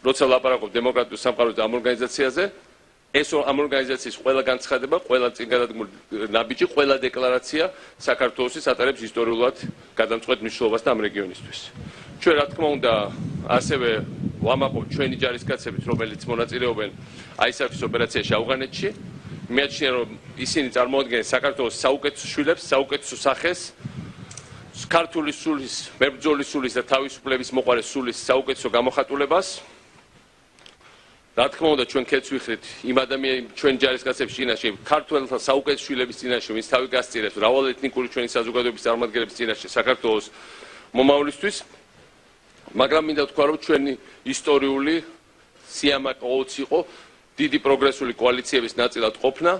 როცა ლაპარაკობ დემოკრატიულ სამყაროზე ამ ორგანიზაციაზე, ეს ამ ორგანიზაციის ყველა განცხადება, ყველა წინ გადადგმული ნაბიჯი, ყველა დეკლარაცია საქართველოსის ატარებს ისტორიულად გადამწყვეტ მნიშვნელობას და ამ რეგიონისთვის. ჩვენ რა თქმა უნდა ასევე ვამაყობთ ჩვენი ჯარისკაცებით, რომელიც მონაწილეობენ ISAF-ის ოპერაციაში ავღანეთში. მეჩნია რომ ისინი წარმოადგენენ საქართველოს საუკეთესო შვილებს, საუკეთესო სახეს, ქართული სულის, მებრძოლი სულის და თავისუფლების მოყარე სულის საუკეთესო გამოხატულებას. რა თქმა უნდა ჩვენ ქეთს ვიხდით იმ ადამიანებს ჩვენ ჯარისკაცების წინაშე, ქართველთა საუკეთესო შვილების წინაშე, ვინც თავი გასწირებს მრავალეთნიკური ჩვენი საზოგადოების წარმომადგენლების წინაშე საქართველოს მომავლისთვის. მაგრამ მინდა ვთქვა რომ ჩვენი ისტორიული სიამაყე იყო დიდი პროგრესული კოალიციების ნაწილად ყოფნა,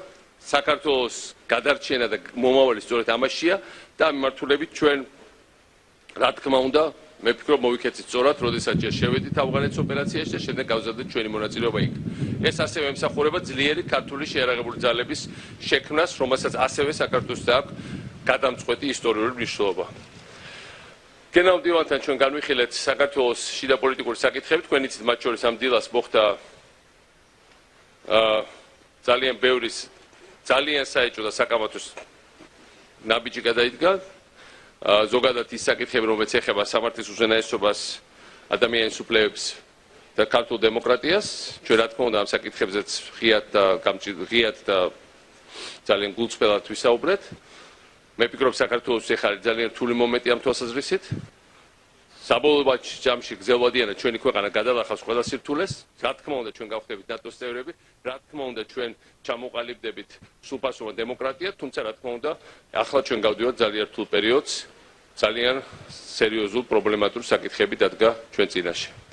საქართველოს გადარჩენა და მომავალი სწორედ ამაშია და ამ მიმართულებით ჩვენ რა თქმა უნდა მე ვფიქრობ მოვიქეცით სწორად, როდესაც შევედით ავღანეთის ოპერაციაში და შემდეგ გავზარდეთ ჩვენი მონაწილეობა იქ. ეს ასევე ემსახურება ძლიერი ქართული შეიარაღებული ძალების შექმნას, რომელსაც ასევე საქართველოს აქვს გადამწყვეტი ისტორიული მნიშვნელობა. გენერალ მდივანთან ჩვენ განვიხილეთ საქართველოს შიდა პოლიტიკური საკითხები, თქვენ იცით მათ შორის ამ დილას მოხდა ძალიან ბევრი ძალიან საეჭვო და საკამათო ნაბიჯი გადაიდგა. ზოგადად ის საკითხები, რომელიც ეხება სამართლის უზენაესობას, ადამიანის უფლებებს და ქართულ დემოკრატიას, ჩვენ რა თქმა უნდა ამ საკითხებზეც ღიად და ძალიან გულწრფელად ვისაუბრეთ. მე ვფიქრობ საქართველოს ეხლა ძალიან რთული მომენტი ამ თვალსაზრისით. საბოლოო ჯამში გრძელვადიანად ჩვენი ქვეყანა გადალახავს ყველა სირთულეს. რა თქმა უნდა ჩვენ გავხდებით ნატოს წევრები, რა თქმა უნდა ჩვენ ჩამოყალიბდებით სრულფასოვან დემოკრატიად, თუმცა რა თქმა უნდა ახლა ჩვენ გავდივართ ძალიან რთულ პერიოდს, ძალიან სერიოზულ პრობლემატურ საკითხები დადგა ჩვენ წინაშე.